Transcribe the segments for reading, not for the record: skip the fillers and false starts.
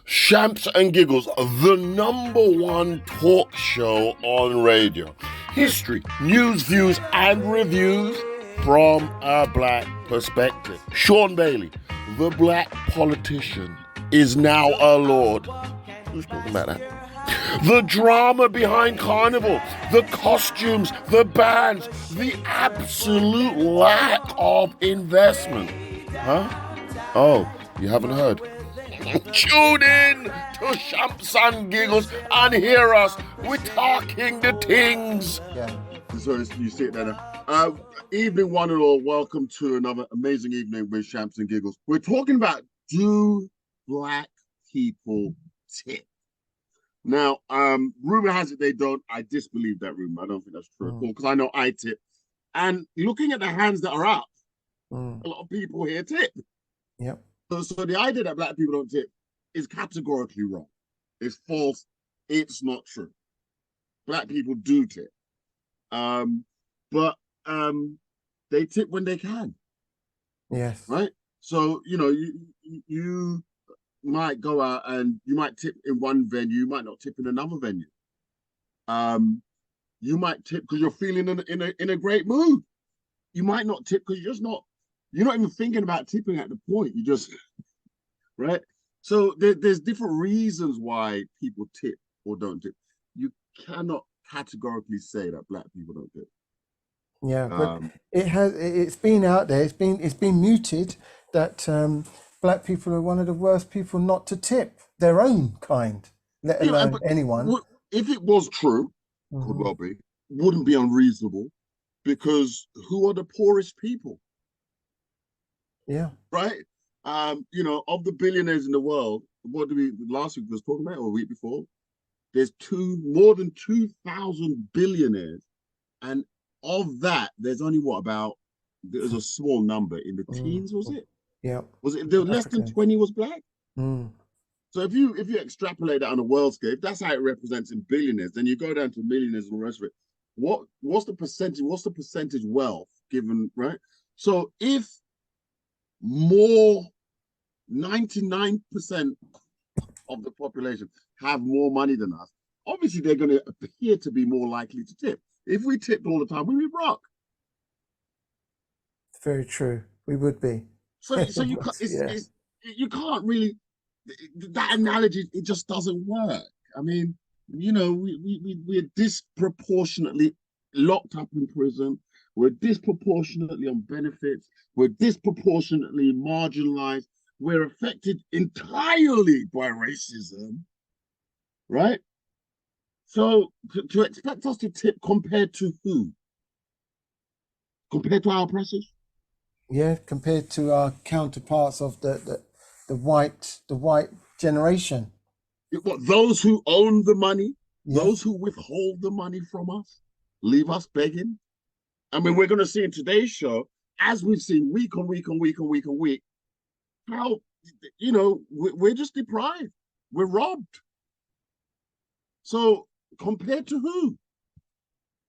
Shamps and Giggles, the #1 talk show on radio. History, news, views, and reviews from a black perspective. Sean Bailey, the black politician, is now a lord. Who's talking about that? The drama behind Carnival, the costumes, the bands, the absolute lack of investment. Huh? Oh, you haven't heard? Tune in to Shamps and Giggles and hear us. We're talking the things. Yeah. So you see it there. Evening one and all, welcome to another amazing evening with Shamps and Giggles. We're talking about, do black people tip? Now, rumor has it they don't. I disbelieve that rumor. I don't think that's true at all, because I know I tip. And looking at the hands that are up, a lot of people here tip. Yep. So the idea that black people don't tip is categorically wrong. It's false. It's not true. Black people do tip. But they tip when they can. Yes. Right? So, you know, you might go out and you might tip in one venue, you might not tip in another venue. You might tip because you're feeling in a great mood. You might not tip because you're not even thinking about tipping at the point. You just, right? So there's different reasons why people tip or don't tip. You cannot categorically say that black people don't tip. Yeah, but it's been out there. It's been muted that black people are one of the worst people not to tip their own kind, let alone anyone. If it was true, could well be, wouldn't be unreasonable, because who are the poorest people? Yeah. Right? You know, of the billionaires in the world, what did we last week was talking about, or a week before? There's more than 2,000 billionaires, and of that, there's only there's a small number in the teens, was it? Yeah. Was it less than 20 was black? So if you extrapolate that on a world scale, if that's how it represents in billionaires, then you go down to millionaires and the rest of it. What's the percentage? What's the percentage wealth given, right? So if 99% of the population have more money than us, obviously they're going to appear to be more likely to tip. If we tipped all the time, we'd be broke. It's very true. We would be. So you can't really, that analogy, it just doesn't work. I mean, you know, we're disproportionately locked up in prison. We're disproportionately on benefits. We're disproportionately marginalized. We're affected entirely by racism, right? So to expect us to tip compared to who? Compared to our oppressors? Yeah, compared to our counterparts of the white generation. What, those who own the money, those who withhold the money from us, leave us begging. I mean, we're going to see in today's show, as we've seen week on week, how, you know, we're just deprived. We're robbed. So compared to who?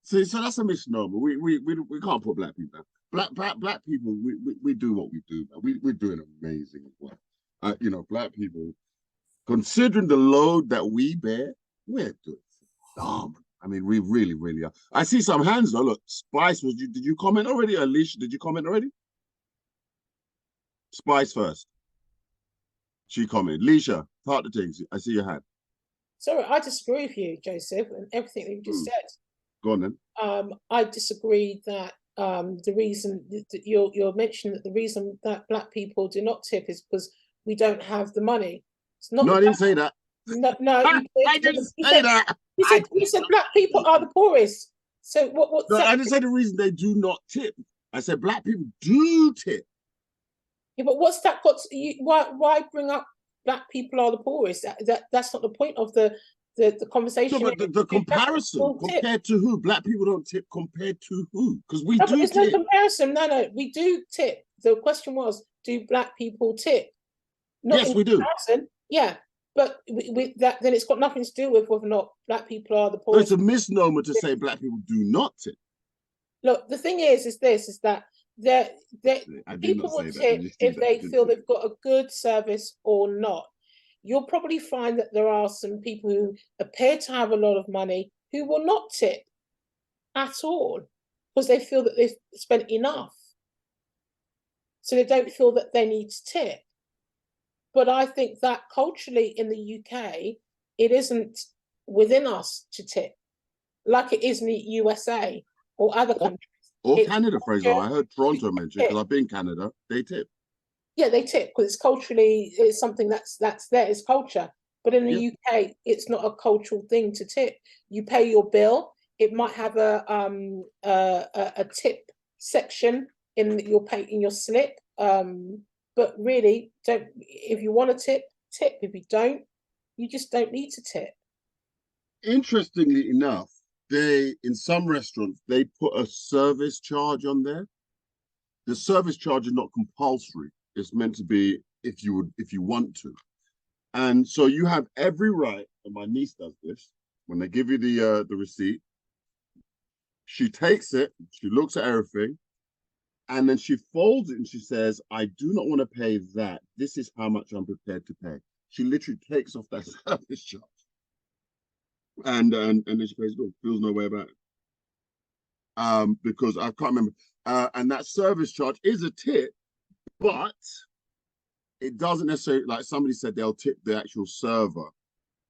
So that's a misnomer. We can't put black people down. Black people, we do what we do. We're doing amazing work. You know, black people, considering the load that we bear, we're doing phenomenal. I mean, we really, really are. I see some hands though. Look, Spice, did you comment already? Alicia, did you comment already? Spice first. She commented. Alicia, part of the things. I see your hand. Sorry, I disagree with you, Joseph, and everything that you just said. Go on then. I disagree that the reason that you're mentioning that the reason that black people do not tip is because we don't have the money. It's not. No, I didn't say that. No, I didn't say that. You said black people are the poorest. So what? No, I didn't say the reason they do not tip. I said black people do tip. Yeah, but what's that got? Why bring up black people are the poorest? That's not the point of the conversation. No, but the comparison compared to who? Black people don't tip compared to who? Because we do there's tip. no comparison. No, we do tip. The question was, do black people tip? Yes, we do. Yeah, but with that, then it's got nothing to do with whether or not black people are the poorest. It's a misnomer to say black people do not tip. Look, the thing is that people will tip if they feel they've got a good service or not. you'll probably find that there are some people who appear to have a lot of money who will not tip at all because they feel that they've spent enough. So they don't feel that they need to tip. But I think that culturally in the UK, it isn't within us to tip like it is in the USA or other countries. Or Canada, Fraser. I heard Toronto mentioned, because I've been in Canada, they tip. Yeah, they tip because it's culturally, it's something that's there, it's culture. But in the UK, it's not a cultural thing to tip. You pay your bill. It might have a tip section in your slip. But really, don't. If you want to tip, tip. If you don't, you just don't need to tip. Interestingly enough, in some restaurants, they put a service charge on there. The service charge is not compulsory. It's meant to be if you want to. And so you have every right, and my niece does this, when they give you the receipt, she takes it, she looks at everything, and then she folds it and she says, I do not want to pay that. This is how much I'm prepared to pay. She literally takes off that service charge. And then she pays it, feels no way about it. Because I can't remember. And that service charge is a tip, but it doesn't necessarily, like somebody said, they'll tip the actual server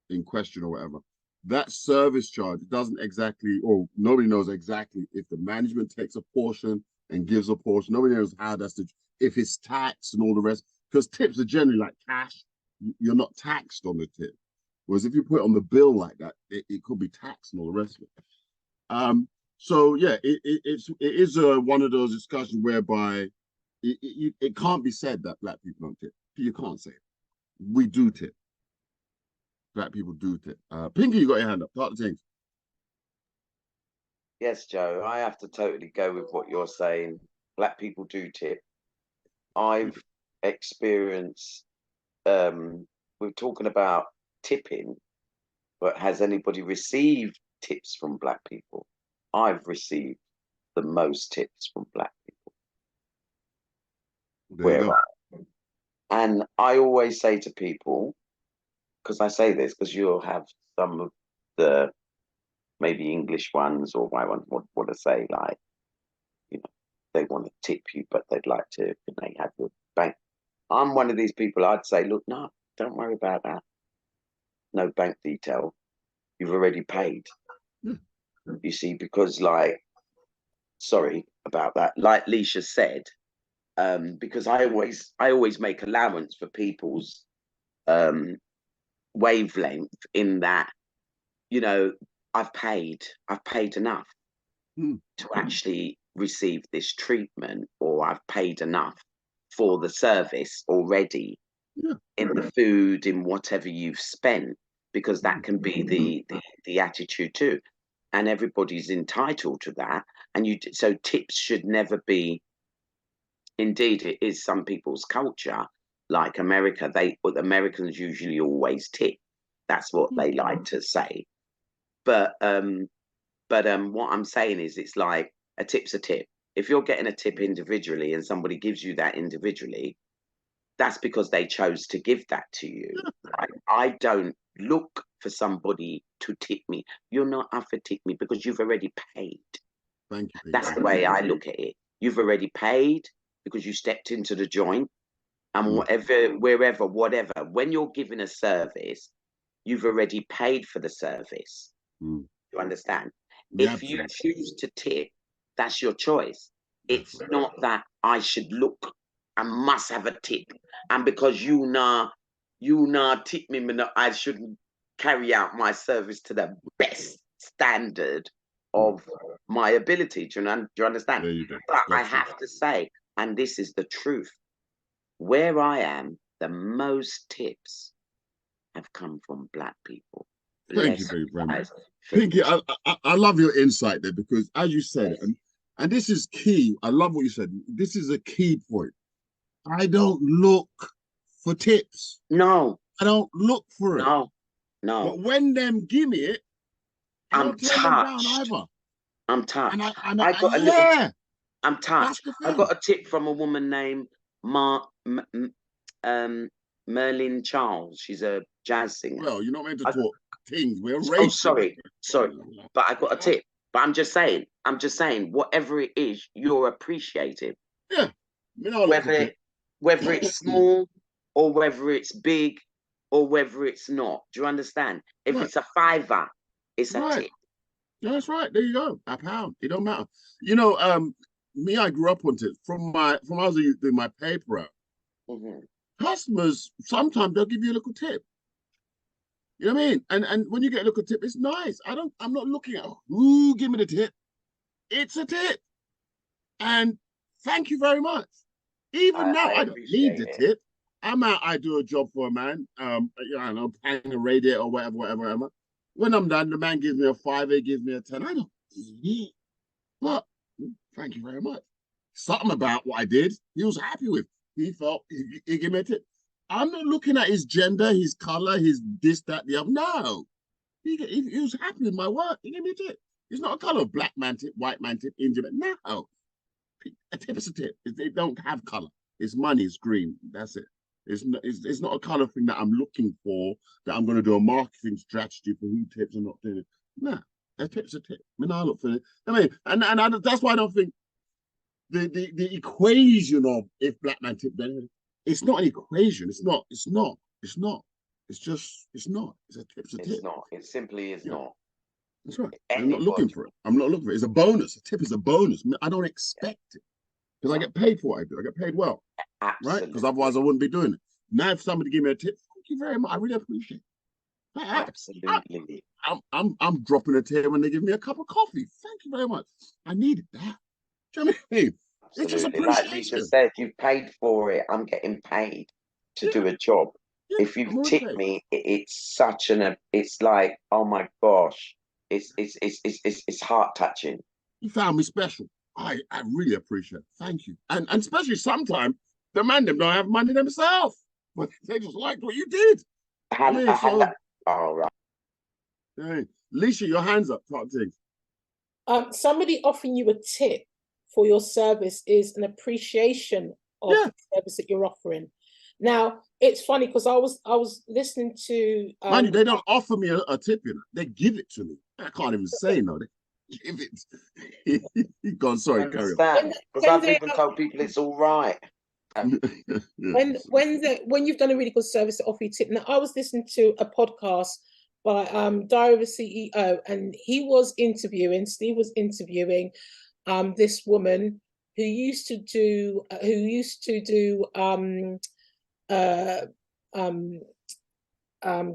in question or whatever. That service charge doesn't exactly, or nobody knows exactly if the management takes a portion and gives a portion. Nobody knows how if it's taxed and all the rest, because tips are generally like cash. You're not taxed on the tip. Whereas if you put it on the bill like that, it could be taxed and all the rest of it. So yeah, it is one of those discussions whereby it can't be said that black people don't tip. You can't say it. We do tip. Black people do tip. Pinky, you got your hand up. Talk the things. Yes, Joe, I have to totally go with what you're saying. Black people do tip. I've experienced, we're talking about tipping, but has anybody received tips from black people? I've received the most tips from black people. And I always say to people, because I say this, because you'll have some of the maybe English ones, or I want to say, like, you know, they want to tip you, but they'd like to, and they have your bank. I'm one of these people. I'd say, look, no, don't worry about that. No bank detail. You've already paid. You see, because, like, sorry about that. Like Leisha said, because I always make allowance for people's wavelength, in that, you know, I've paid enough to actually receive this treatment, or I've paid enough for the service already, in the food, in whatever you've spent, because that can be the attitude too, and everybody's entitled to that. And so tips should never be, indeed it is some people's culture, like America, Americans usually always tip. That's what they like to say. But what I'm saying is, it's like a tip's a tip. If you're getting a tip individually and somebody gives you that individually, that's because they chose to give that to you. I don't look for somebody to tip me. You're not up for tip me because you've already paid. Thank you. That's the way I look at it. You've already paid because you stepped into the joint, and whatever, when you're giving a service, you've already paid for the service. You understand? Yeah, if you choose to tip, that's your choice. It's not that I should look and must have a tip, and because you nah tip me, I shouldn't carry out my service to the best standard of my ability. Do you understand? But I have to say, and this is the truth, where I am, the most tips have come from black people. Thank you very much. Pinky, I love your insight there, because as you said, and this is key. I love what you said. This is a key point. I don't look for tips. No. I don't look for it. No. But when them give me it, I'm touched. I'm touched. I'm touched. I got a tip from a woman named Merlin Charles. She's a jazz singer. Well, you're not meant to talk things. We're Oh, racing. sorry. But I got a tip. But I'm just saying, whatever it is, you're appreciated. Yeah. Whether it's small or whether it's big or whether it's not. Do you understand? If it's a $5, it's a tip. Yeah, that's right. There you go. A pound. It don't matter. You know, me, I grew up on tips from I was doing my paper out. Customers, sometimes they'll give you a little tip. You know what I mean? And when you get a little tip, it's nice. I'm not looking at who give me the tip. It's a tip. And thank you very much. Even now, I don't need the tip. I'm out, I do a job for a man, you know, hang a radiator or whatever. When I'm done, the man gives me a 5, he gives me a 10. I don't need it. But thank you very much. Something about what I did, he was happy with. He felt he gave me a tip. I'm not looking at his gender, his color, his this, that, the other. No. He was happy with my work. He gave me a tip. It's not a color of black man tip, white man tip, Indian. No. A tip is a tip. They don't have color. It's money, it's green. That's it. It's not a color thing that I'm looking for, that I'm going to do a marketing strategy for who tips and not doing it. No, a tip's a tip. I mean, I look for it. I mean, and that's why I don't think the equation of if black man tip, then it's not an equation. It's not. It's not. It's not. It's just. It's not. It's a tip. It's a tip. It's not. It simply is not. That's right. I'm not looking for it. I'm not looking for it. It's a bonus. A tip is a bonus. I don't expect it because I get paid for what I do. I get paid well. Absolutely. Right? Because otherwise I wouldn't be doing it. Now, if somebody give me a tip, thank you very much. I really appreciate it. Absolutely. I'm dropping a tear when they give me a cup of coffee. Thank you very much. I needed that. Do you know what I mean? It's just appreciation. Like Lisa said, you've paid for it. I'm getting paid to do a job. Yeah, if you've tipped me, it's such it's like, oh my gosh, it's heart touching. You found me special. I really appreciate it. Thank you. And especially sometimes the man them don't have money themselves, but they just liked what you did. All right. Hey, Lisa, your hands up, type thing. Somebody offering you a tip for your service is an appreciation of the service that you're offering. Now, it's funny because I was listening to mind you, they don't offer me a tip, you know. They give it to me. I can't even say no. They give it. Go on, sorry, carry on. Because I've even told people it's all right. When you've done a really good service to offer you a tip. Now, I was listening to a podcast by Diary of a CEO, and Steve was interviewing this woman who used to do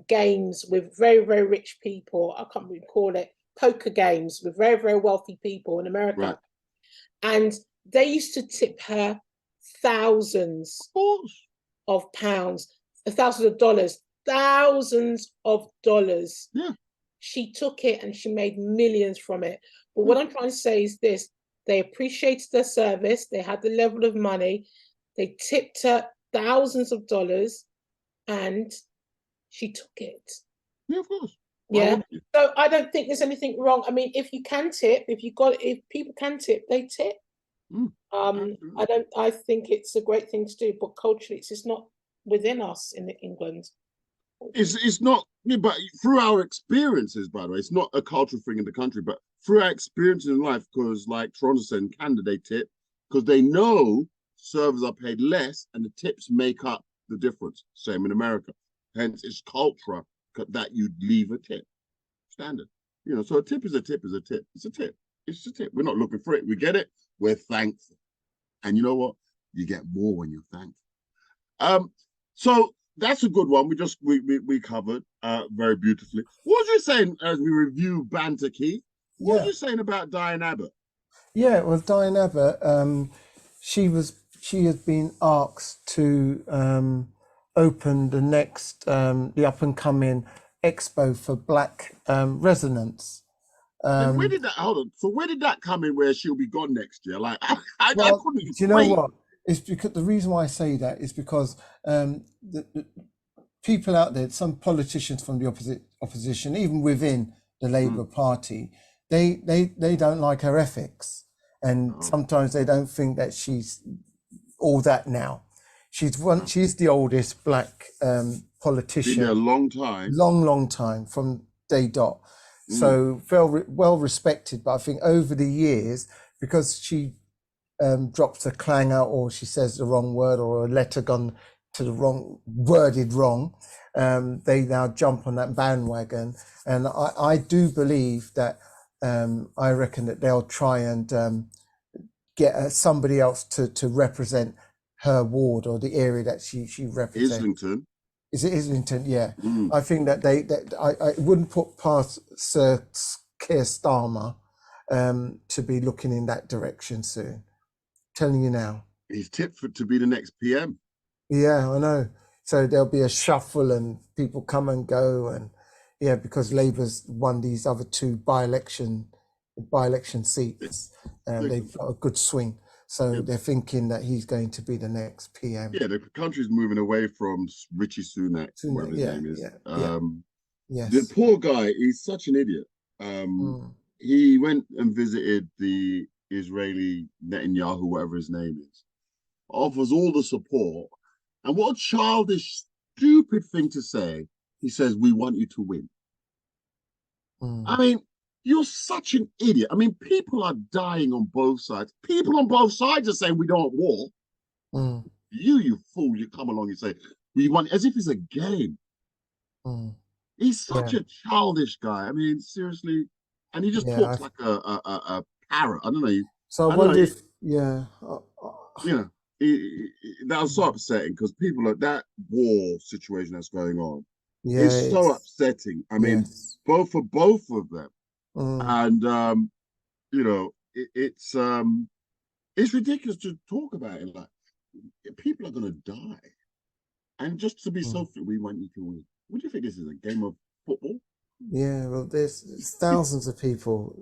games with very, very rich people. I can't really call it poker games with very, very wealthy people in America. Right. And they used to tip her thousands of pounds, thousands of dollars. Yeah. She took it and she made millions from it. But what I'm trying to say is this: they appreciated their service, they had the level of money, they tipped her thousands of dollars, and she took it. Yeah, of course. Yeah. So I don't think there's anything wrong. I mean, if you can tip, if people can tip, they tip. I think it's a great thing to do, but culturally it's just not within us in England. It's not, but through our experiences, by the way, it's not a cultural thing in the country, but through our experiences in life, because like Toronto said, in Canada, they tip because they know servers are paid less and the tips make up the difference. Same in America. Hence, it's culture that you leave a tip. Standard. You know, so a tip is a tip is a tip. It's a tip. It's a tip. We're not looking for it. We get it. We're thankful. And you know what? You get more when you're thankful. So that's a good one. We covered very beautifully. What was you saying as we review Banter, Keith? What were you saying about Diane Abbott? Yeah, well, Diane Abbott, she has been asked to open the next the up and coming expo for Black residents. And where did that So where did that come in? Where she'll be gone next year? Like I couldn't. Do you know what? It's because the reason why I say that is because the people out there, some politicians from the opposition, even within the Labour Party, they don't like her ethics, and sometimes they don't think that she's all that now. She's the oldest black politician. Been there a long time. Long time from day dot. So well respected. But I think over the years, because she drops a clang out, or she says the wrong word, or a letter gone to the worded wrong, they now jump on that bandwagon. And I do believe that I reckon that they'll try and get somebody else to represent her ward or the area that she represents. Islington. Is it Islington? Yeah. I think that I wouldn't put past Sir Keir Starmer to be looking in that direction soon. Telling you now. He's tipped to be the next PM. Yeah, I know. So there'll be a shuffle and people come and go, and because Labour's won these other two by-election seats, and they've got a good swing. So they're thinking that he's going to be the next PM. Yeah, the country's moving away from Richie Sunak, whatever his name is. Yes. The poor guy, he's such an idiot. He went and visited the Israeli Netanyahu, whatever his name is, offers all the support. And what a childish, stupid thing to say. He says, we want you to win. I mean, you're such an idiot. I mean, people are dying on both sides. People on both sides are saying we don't want war. You fool, you come along and say, we want, as if it's a game. He's such a childish guy. I mean, seriously. And he just talks like a parrot. I don't know. So I wonder if, that was so upsetting, because people like that war situation that's going on is so upsetting. I mean, both for both of them. And it's ridiculous to talk about it. Like, people are going to die, and just to be so we want you to win. What do you think this is, a game of football? Yeah, well, there's thousands of people,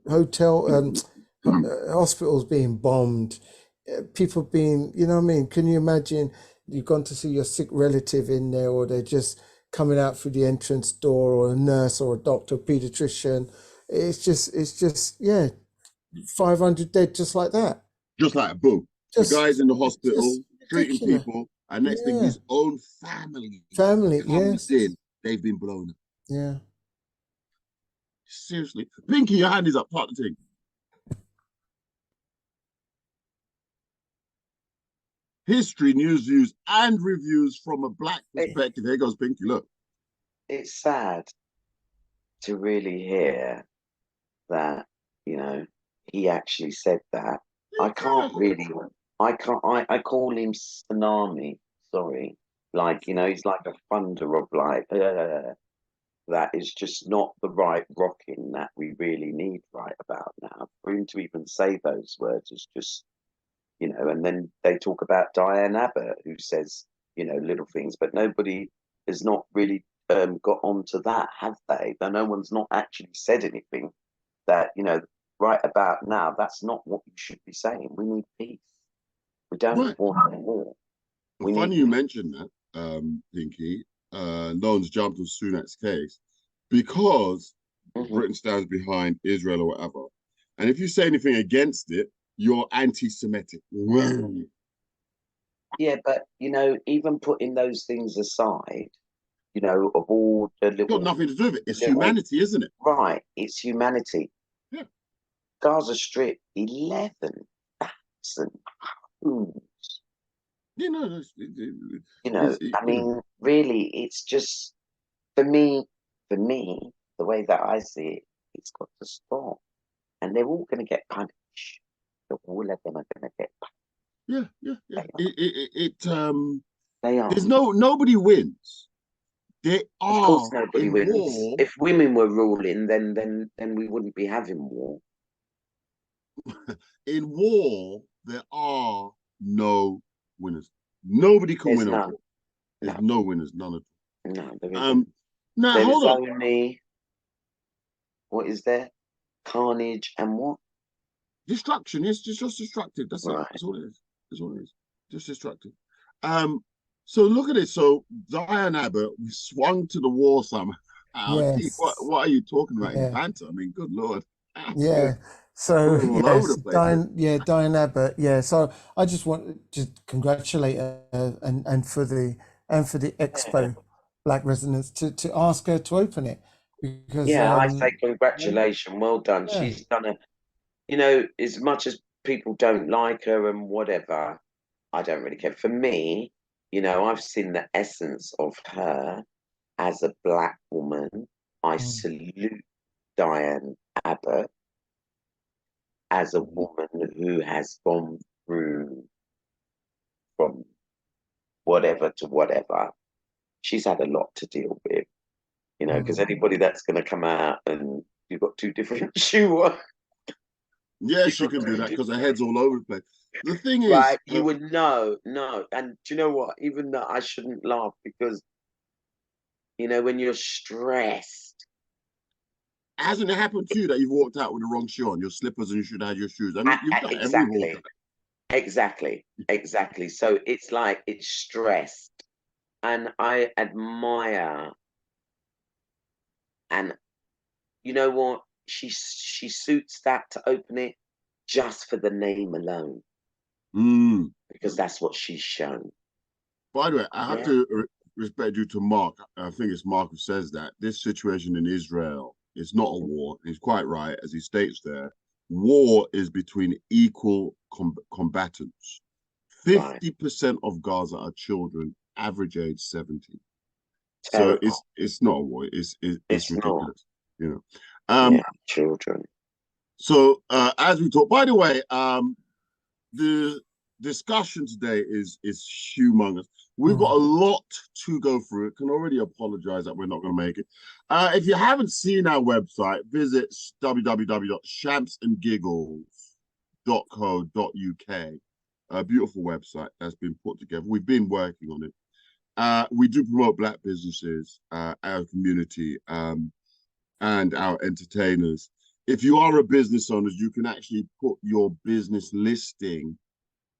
hospitals being bombed, people being, you know what I mean? Can you imagine you've gone to see your sick relative in there, or they're just coming out through the entrance door, or a nurse or a doctor, pediatrician. It's just 500 dead just like that. Just like boom. The guy's in the hospital treating people, and next thing his own family comes in, they've been blown up. Yeah. Seriously. Pinky, your hand is up, part of the thing. History, news, views, and reviews from a black perspective. Here goes Pinky, look. It's sad to really hear that, he actually said that. I call him Tsunami, sorry. Like, he's like a thunder of like, that is just not the right rocking that we really need right about now. For him to even say those words is just, and then they talk about Diane Abbott, who says, little things, but nobody has not really got onto that, have they? Though no one's not actually said anything that, right about now, that's not what you should be saying. We need peace. We don't want any war. Funny you mentioned that, Pinky. No one's jumped on Sunak's case because Britain stands behind Israel or whatever. And if you say anything against it, you're anti-Semitic. Yeah, but, even putting those things aside, of all the little... It's got nothing to do with it. It's humanity, isn't it? Right. It's humanity. Yeah. Gaza Strip, 11,000 homes. I mean, really, it's just, for me, the way that I see it, it's got to stop. And they're all going to get punished. All of them are going to get punished. They are. There's nobody wins. There are. Of course, nobody wins. War, if women were ruling, then we wouldn't be having war. In war, there are no winners. Nobody can win a war. There's no winners, none of them. No, there isn't. Now, there hold is on. Only, what is there? Carnage and what? Destruction. It's just destructive. That's right. That's all it is. That's all it is. Just destructive. So look at it. So Diane Abbott, we swung to the war somehow. Yes. What are you talking about in banter? I mean, good Lord. Yeah. So all over yes, the place. Diane Abbott. Yeah. So I just want to congratulate her and for the Expo Black Resonance to ask her to open it because Yeah, I say congratulations, well done. yeah. She's done a, you know, as much as people don't like her and whatever, I don't really care. For me, you know, I've seen the essence of her as a black woman. I Mm, salute Diane Abbott as a Mhm. woman who has gone through from whatever to whatever. She's had a lot to deal with, you know, because mm, anybody that's going to come out and you've got two different shoe on, Yeah, you've she got can do two that because her different, head's all over the place. The thing is, right? You would know, no. And do you know what? Even that I shouldn't laugh because, you know, when you're stressed, hasn't it happened to you that you've walked out with the wrong shoe on, your slippers, and you should have had your shoes? I mean, you've done it. We've all done exactly, exactly. So it's like it's stressed. And I admire, and you know what? She suits that to open it just for the name alone, it. Mm. because that's what she's shown. By the way, I have Yeah. to respect you to Mark. I think it's Mark who says that this situation in Israel is not a war. He's quite right, as he states there. War is between equal combatants. Right. 50% of Gaza are children, average age 17. So Terrible. it's not a war. It's It's not. ridiculous, you know. Yeah, children. So as we talk, by the way, the discussion today is humongous. We've got a lot to go through. Can already apologize that we're not going to make it. If you haven't seen our website, visit www.shampsandgiggles.co.uk. A beautiful website that's been put together. We've been working on it. We do promote Black businesses, our community, and our entertainers. If you are a business owner, you can actually put your business listing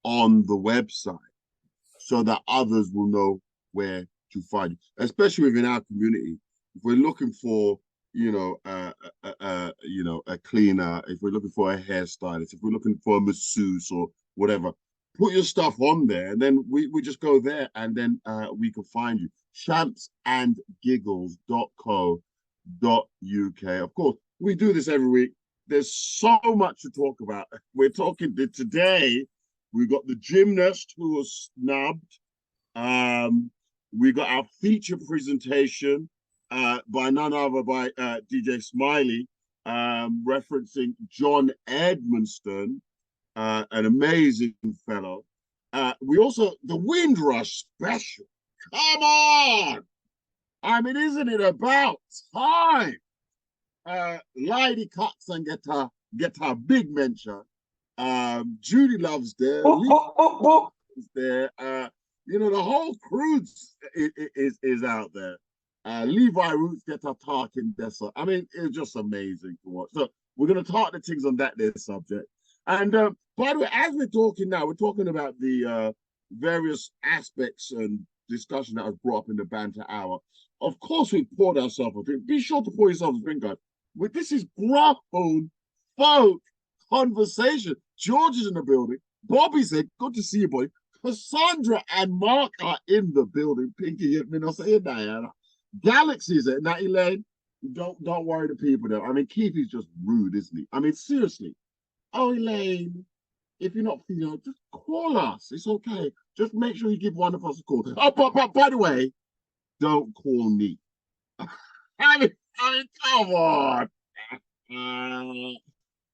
on the website so that others will know where to find you, especially within our community. If we're looking for, a cleaner, if we're looking for a hairstylist, if we're looking for a masseuse or whatever, put your stuff on there, and then we just go there, and then we can find you. Shampsandgiggles.co.uk. Of course, we do this every week. There's so much to talk about. We're talking today. We got the gymnast who was snubbed. We got our feature presentation by none other by DJ Smiley, referencing John Edmonston, an amazing fellow. We also, the Windrush special. Come on! I mean, isn't it about time? Lady Cox and get her big mention. Judy Love's there. Is there. The whole crew is out there. Levi Roots get a talking there. I mean, it's just amazing to watch. So we're going to talk the things on that there subject. And by the way, as we're talking now, we're talking about the various aspects and discussion that was brought up in the banter hour. Of course, we poured ourselves a drink. Be sure to pour yourself a drink, guys. This is graphone folk conversation. George is in the building. Bobby said, good to see you, boy. Cassandra and Mark are in the building. Pinky hit me, not saying Diana. Galaxy is it. Now, Elaine, don't worry the people there. I mean, Keith is just rude, isn't he? I mean, seriously. Oh, Elaine, if you're not feeling, just call us. It's okay. Just make sure you give one of us a call. Oh, but by the way, don't call me. I mean, come on.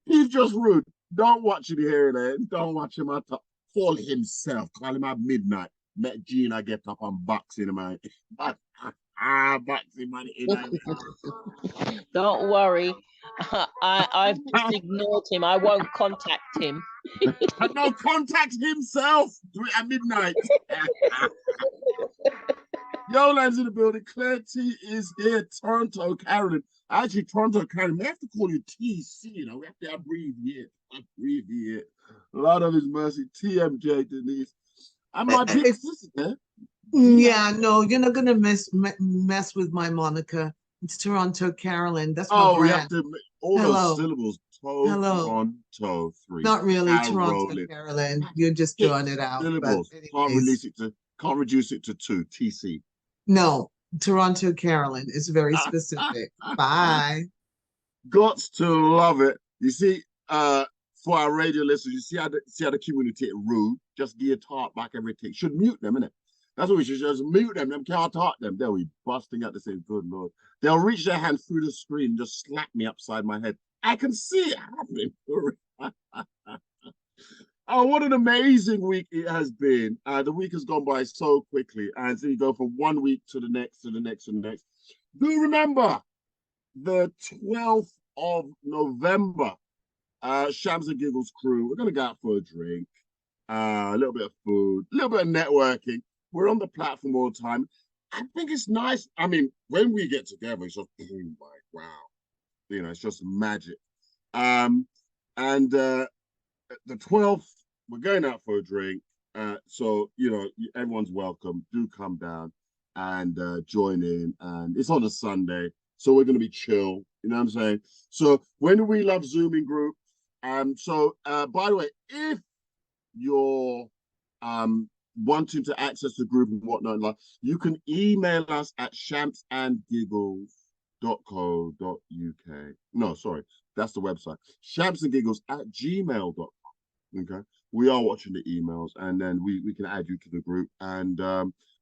He's just rude. Don't watch it here, then. Don't watch him at all. Call himself. Call him at midnight. Let Gina get up and box him, man. Boxing, man. Don't worry. I've just ignored him. I won't contact him. No, contact himself. Do it at midnight. Yolan's in the building. Claire T is here. Toronto, Carolyn. Actually, Toronto, Carolyn. We have to call you TC. We have to abbreviate. Lord of His mercy. TMJ Denise. And my big sister. Yeah, no, you're not gonna mess with my moniker. It's Toronto, Carolyn. That's my Oh, we brand. have to all Hello. those syllables. Hello. Toronto 3. Not really Toronto, Carolyn. Carolyn. You're just drawing it out. Syllables. But anyways, Can't reduce it to 2. TC. no, Toronto, Carolyn is very specific. Bye. Got to love it. You see, for our radio listeners, you see how the community is rude. Just give a talk back everything. Should mute them, innit? That's what we should just mute them. Them can't talk them. They'll be busting out the same. Good Lord. They'll reach their hand through the screen and just slap me upside my head. I can see it happening. Oh, what an amazing week it has been. The week has gone by so quickly. And so you go from one week to the next, to the next, to the next. Do remember the 12th of November, Shams and Giggles crew, we're going to go out for a drink, a little bit of food, a little bit of networking. We're on the platform all the time. I think it's nice. I mean, when we get together, it's just, oh my, wow. You know, it's just magic. And the 12th, we're going out for a drink. So, you know, everyone's welcome. Do come down and join in. And it's on a Sunday, so we're going to be chill. You know what I'm saying? So when we love Zooming group. So by the way, if you're wanting to access the group and whatnot, like, you can email us at shamsandgiggles.co.uk. No, sorry, that's the website. shamsandgiggles@gmail.com. Okay, we are watching the emails, and then we can add you to the group, and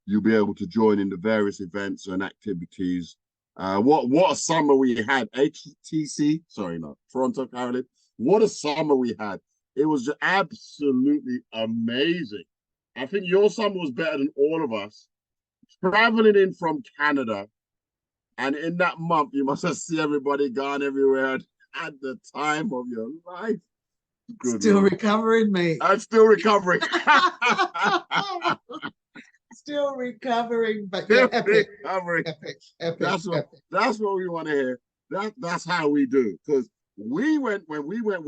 you'll be able to join in the various events and activities. What a summer we had. TC, sorry, no, Toronto, Carolyn. What a summer we had. It was absolutely amazing. I think your summer was better than all of us. Traveling in from Canada, and in that month, you must have seen everybody gone everywhere at the time of your life. Good Still Lord. recovering, mate. I'm still recovering. Still recovering, but yeah, epic. Recovering. Epic. That's what we want to hear. That's how we do. Because we went where we went,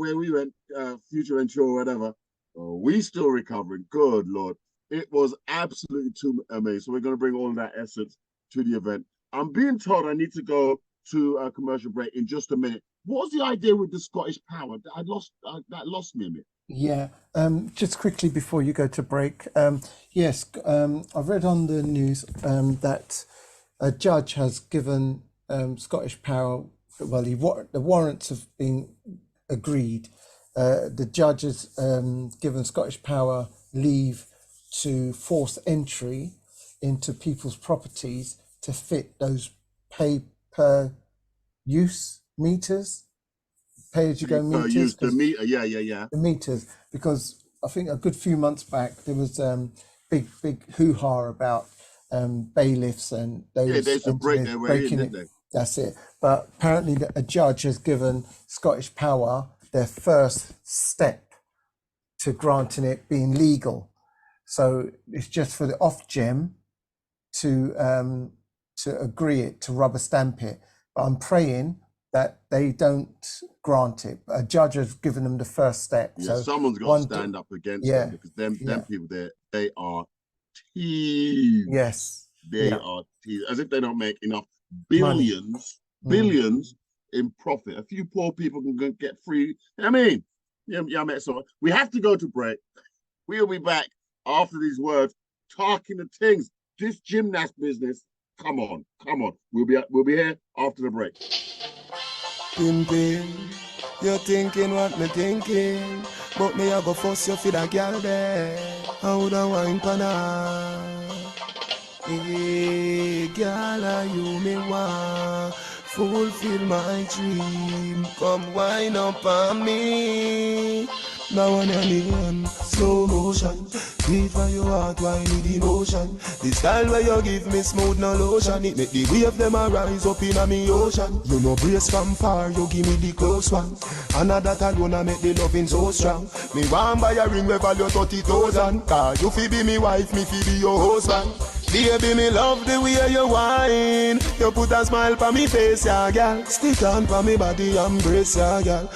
Future Venture or whatever. We still recovering. Good Lord. It was absolutely too amazing. So we're going to bring all of that essence to the event. I'm being told I need to go to a commercial break in just a minute. What was the idea with the Scottish Power? That lost me a bit. Yeah, just quickly before you go to break, yes, I've read on the news that a judge has given Scottish Power, well, the warrants have been agreed. The judge has given Scottish Power leave to force entry into people's properties to fit those pay-per-use meters. Pay-as-you-go meters. The meter, yeah. The meters, because I think a good few months back there was big hoo-ha about bailiffs and those. Yeah, they should break their way in, didn't they? That's it. But apparently a judge has given Scottish Power their first step to granting it being legal. So it's just for the Ofgem to agree it, to rubber stamp it. But I'm praying that they don't grant it. A judge has given them the first step. Yeah, so someone's got to stand up against them, because them people there, they are thieves. Yes. They are thieves. As if they don't make enough billions in profit. A few poor people can get free. I mean, so we have to go to break. We'll be back after these words, talking the things. This gymnast business. Come on. We'll be here after the break. Pimpin', you're thinking what me thinking, but me I go force you for that girl there. I woulda wine pan her. Hey, girl, are you me want? Fulfill my dream. Come wine up on me. Now on your name, slow motion. Beat for your heart, why need emotion? The style where you give me smooth, no lotion. It make the wave them a rise up in a me ocean. You know brace from far, you give me the close one. And that alone make the loving so strong. Me want buy a ring where value 30,000. Cause you fi be me wife, me fi be your husband. Baby, me love the way you whine. You put a smile pa me face, yeah, girl. Stick on pa me body, embrace, yeah, girl.